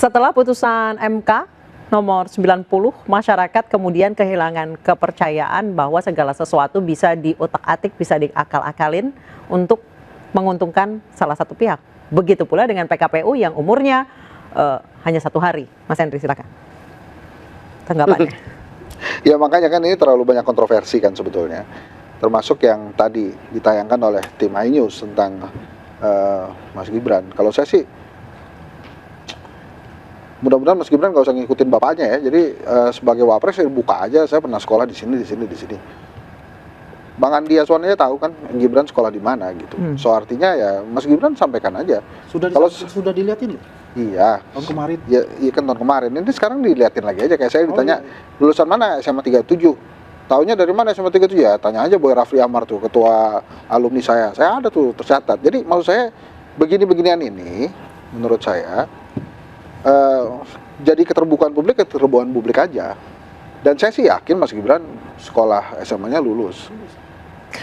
Setelah putusan MK nomor 90, masyarakat kemudian kehilangan kepercayaan bahwa segala sesuatu bisa diutak-atik, bisa diakal-akalin untuk menguntungkan salah satu pihak. Begitu pula dengan PKPU yang umurnya hanya 1 hari. Mas Henry, silakan. Tanggapannya. Ya makanya kan ini terlalu banyak kontroversi kan sebetulnya. Termasuk yang tadi ditayangkan oleh tim iNews tentang Mas Gibran. Kalau saya sih mudah-mudahan Mas Gibran nggak usah ngikutin bapaknya ya. Jadi sebagai wapres saya buka aja, saya pernah sekolah di sini. Bang Andi Aswan aja tahu kan Gibran sekolah di mana gitu. So artinya ya Mas Gibran sampaikan aja. Sudah dilihatin? Iya. Tahun kemarin? Iya kan tahun kemarin. Ini sekarang dilihatin lagi aja. Kayak saya ditanya lulusan mana SMA 37. Taunya dari mana SMA 37 ya? Tanya aja Boy Rafli Amar tuh ketua alumni saya. Saya ada tuh tercatat. Jadi maksud saya begini-beginian ini menurut saya jadi keterbukaan publik aja. Dan saya sih yakin Mas Gibran sekolah SMA-nya lulus.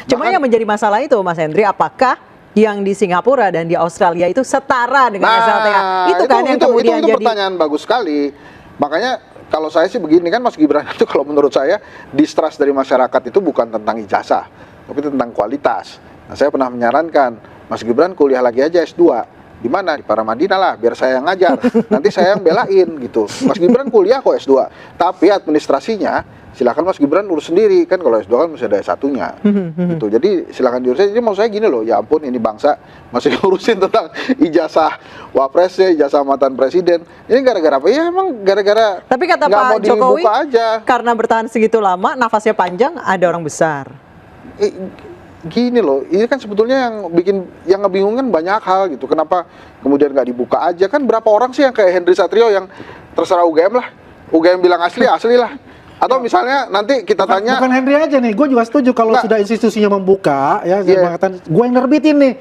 Cuma yang menjadi masalah itu Mas Henry, apakah yang di Singapura dan di Australia itu setara dengan SLTA? Itu kan yang kemudian itu jadi pertanyaan bagus sekali. Makanya kalau saya sih begini kan Mas Gibran itu kalau menurut saya distrust dari masyarakat itu bukan tentang ijazah, tapi tentang kualitas. Nah, saya pernah menyarankan Mas Gibran kuliah lagi aja S2. Di mana? Di Paramadina lah, biar saya yang ngajar. Nanti saya yang belain gitu. Mas Gibran kuliah kok S2. Tapi administrasinya silakan Mas Gibran urus sendiri. Kan kalau S2 kan masih ada S1-nya. Gitu. Jadi silakan diurus. Jadi maksud saya gini loh, ya ampun ini bangsa masih ngurusin tentang ijazah wapresnya, ijazah mantan presiden. Ini gara-gara apa? Ya emang gara-gara tapi kata nggak Pak mau Jokowi dibuka aja. karena bertahan segitu lama, nafasnya panjang, ada orang besar. Gini loh, ini kan sebetulnya yang ngebingungkan banyak hal gitu. Kenapa kemudian nggak dibuka aja? Kan berapa orang sih yang kayak Henry Satrio yang terserah UGM lah, UGM bilang asli lah. Atau misalnya nanti kita tanya. Bukan Henry aja nih, gue juga setuju kalau sudah institusinya membuka, ya saya mengatakan gue yang nerbitin nih.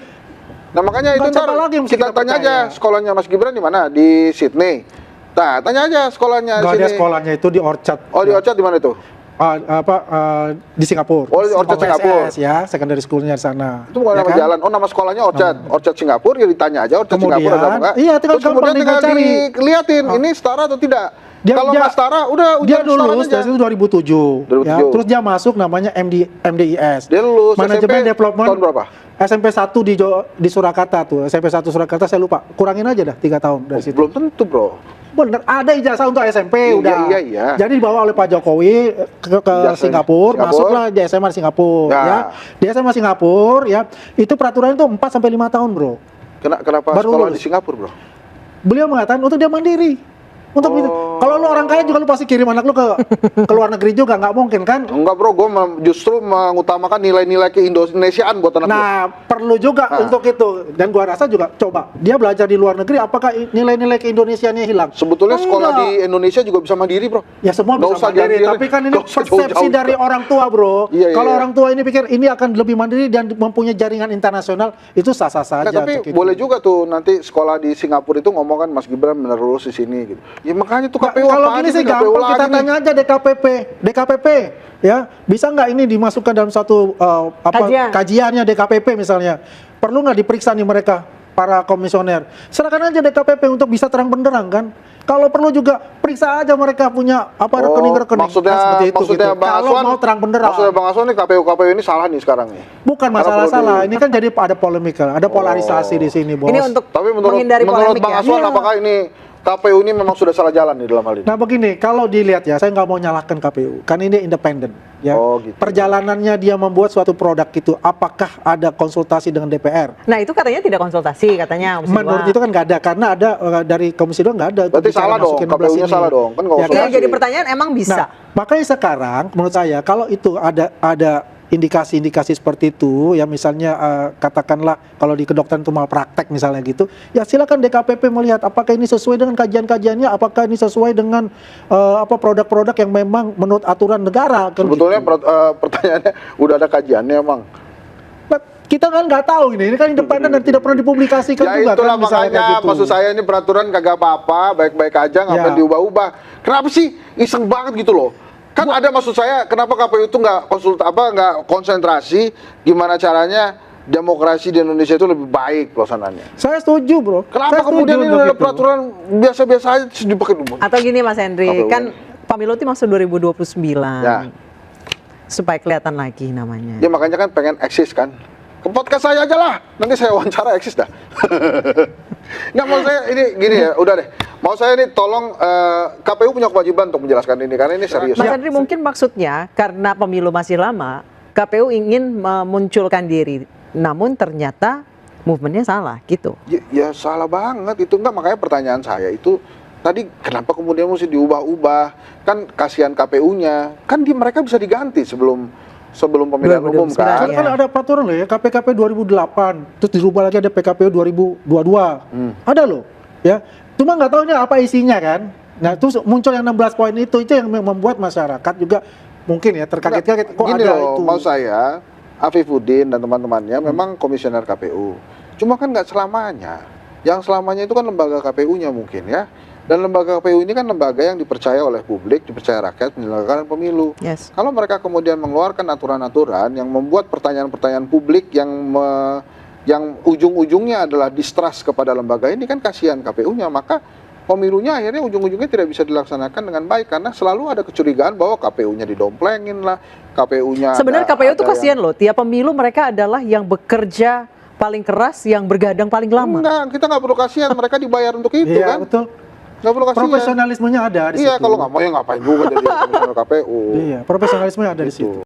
Nah makanya itu ntar kita tanya aja sekolahnya Mas Gibran di mana? Di Sydney. Nah tanya aja sekolahnya. Nggak ada sekolahnya itu di Orchard. Oh di Orchard di mana itu? Di Singapura. Oh, di Orchard Singapura. Ya, secondary schoolnya di sana. Itu bukan ya nama kan? jalan. Oh, nama sekolahnya Orchard. Orchard Singapura, ya ditanya aja Orchard Kemudian, Singapura ada enggak? iya, terus kemudian tinggal dilihatin ini setara atau tidak. Kalau nggak setara, udah dia ujian lulus dari itu 2007. Ya, terus dia masuk namanya MDIS. Dia lulus Manajemen SMP Development. Tahun berapa? SMP 1 di Surakarta tuh. SMP 1 Surakarta saya lupa. Kurangin aja dah 3 tahun dari situ. Belum tentu, Bro. Bener, ada ijazah untuk SMP udah. Iya. Jadi dibawa oleh Pak Jokowi ke Singapura, masuklah di SMA di Singapura ya. Di SMA Singapura ya. Itu peraturan itu 4 sampai 5 tahun, Bro. Kenapa baru sekolah lulus di Singapura, Bro? Beliau mengatakan untuk dia mandiri. Untuk itu. Kalau lu orang kaya juga lu pasti kirim anak lu ke luar negeri juga, nggak mungkin kan? Enggak, Bro, gue justru mengutamakan nilai-nilai keindonesiaan buat anak. Nah, perlu juga untuk itu. Dan gua rasa juga coba dia belajar di luar negeri, apakah nilai-nilai keindonesiaannya hilang? Sebetulnya sekolah di Indonesia juga bisa mandiri, Bro. Ya semua bisa mandiri, tapi kan ini persepsi dari orang tua, Bro. Kalau orang tua ini pikir ini akan lebih mandiri dan mempunyai jaringan internasional, itu sah-sah saja. Tapi boleh juga tuh nanti sekolah di Singapura itu ngomong kan Mas Gibran benar lulus di sini gitu. Ya makanya tuh KPU kalau gini sih gampang, kita tanya aja DKPP ya, bisa nggak ini dimasukkan dalam satu kajiannya DKPP misalnya, perlu nggak diperiksa nih mereka para komisioner, serahkan aja DKPP untuk bisa terang benderang kan. Kalau perlu juga periksa aja mereka punya rekening-rekening. Maksudnya gitu. Bang Kalau Aswan, mau terang benderang. Maksudnya Bang Aswan nih KPU ini salah nih sekarang nih. Bukan masalah salah, ini kan jadi ada polemik, ada polarisasi di sini, Bos. Ini untuk tapi menurut Bang Aswan apakah ini KPU ini memang sudah salah jalan nih dalam hal ini? Nah begini, kalau dilihat ya, saya nggak mau nyalahkan KPU, kan ini independen. Ya. Gitu. Perjalanannya dia membuat suatu produk itu, apakah ada konsultasi dengan DPR? Nah itu katanya tidak konsultasi, katanya Komisi 2. Menurut itu kan nggak ada, karena ada dari Komisi 2 nggak ada. Berarti salah dong, KPU-nya salah dong, kan nggak konsultasi. Yang jadi pertanyaan emang bisa. Nah, makanya sekarang menurut saya kalau itu ada indikasi-indikasi seperti itu, ya misalnya katakanlah kalau di kedokteran itu malpraktek misalnya gitu, ya silakan DKPP melihat apakah ini sesuai dengan kajian-kajiannya, apakah ini sesuai dengan produk-produk yang memang menurut aturan negara. Kan sebetulnya gitu. Pertanyaannya udah ada kajiannya emang. Nah, kita kan nggak tahu ini kan independen dan tidak pernah dipublikasikan ya juga itulah kan misalnya makanya gitu. Maksud saya ini peraturan kagak apa-apa, baik-baik aja, ngapain diubah-ubah. Kenapa sih iseng banget gitu loh? Kan ada maksud saya kenapa KPU itu nggak konsentrasi gimana caranya demokrasi di Indonesia itu lebih baik pelaksanaannya. Saya setuju, bro. Kenapa Saya kemudian setuju ini untuk ada itu. peraturan biasa-biasa aja terus dipakai dulu? Atau gini Mas Henry, KPU. kan pemilu itu masuk 2029. Ya. Supaya kelihatan lagi namanya. Ya makanya kan pengen eksis kan. Ke podcast saya aja lah, nanti saya wawancara eksis dah. Nggak, mau saya ini gini ya, udah deh. Mau saya ini tolong KPU punya kewajiban untuk menjelaskan ini karena ini serius. Mas Henry, mungkin maksudnya karena pemilu masih lama, KPU ingin memunculkan diri, namun ternyata movementnya salah gitu. Ya salah banget itu, enggak, makanya pertanyaan saya itu tadi kenapa kemudian mesti diubah-ubah? Kan kasihan KPU-nya, kan mereka bisa diganti sebelum pemilihan umum 2029, kan. ya. Kan ada peraturan loh ya, KPKP 2008, terus dirubah lagi ada PKPU 2022. Ada loh, ya. Cuma nggak tahu ini apa isinya kan. Nah, terus muncul yang 16 poin itu yang membuat masyarakat juga mungkin ya terkaget-kaget kok Gini ada loh, itu. mau saya, Afifuddin dan teman-temannya memang komisioner KPU. Cuma kan nggak selamanya. Yang selamanya itu kan lembaga KPU-nya mungkin ya. Dan lembaga KPU ini kan lembaga yang dipercaya oleh publik, dipercaya rakyat menyelenggarakan pemilu. Yes. Kalau mereka kemudian mengeluarkan aturan-aturan yang membuat pertanyaan-pertanyaan publik yang ujung-ujungnya adalah distrust kepada lembaga ini, kan kasihan KPU-nya, maka pemilunya akhirnya ujung-ujungnya tidak bisa dilaksanakan dengan baik karena selalu ada kecurigaan bahwa KPU-nya didomplengin lah, KPU-nya Sebenarnya ada- KPU itu ada kasihan loh, tiap pemilu mereka adalah yang bekerja paling keras, yang bergadang paling lama. Enggak, kita nggak perlu kasihan, mereka dibayar untuk itu Iya, kan. betul. Nggak perlu kasihan. Profesionalismenya ada di Iya, situ. kalau nggak mau ya ngapain juga jadi komisioner KPU. Iya, profesionalismenya ada di Gitu. situ.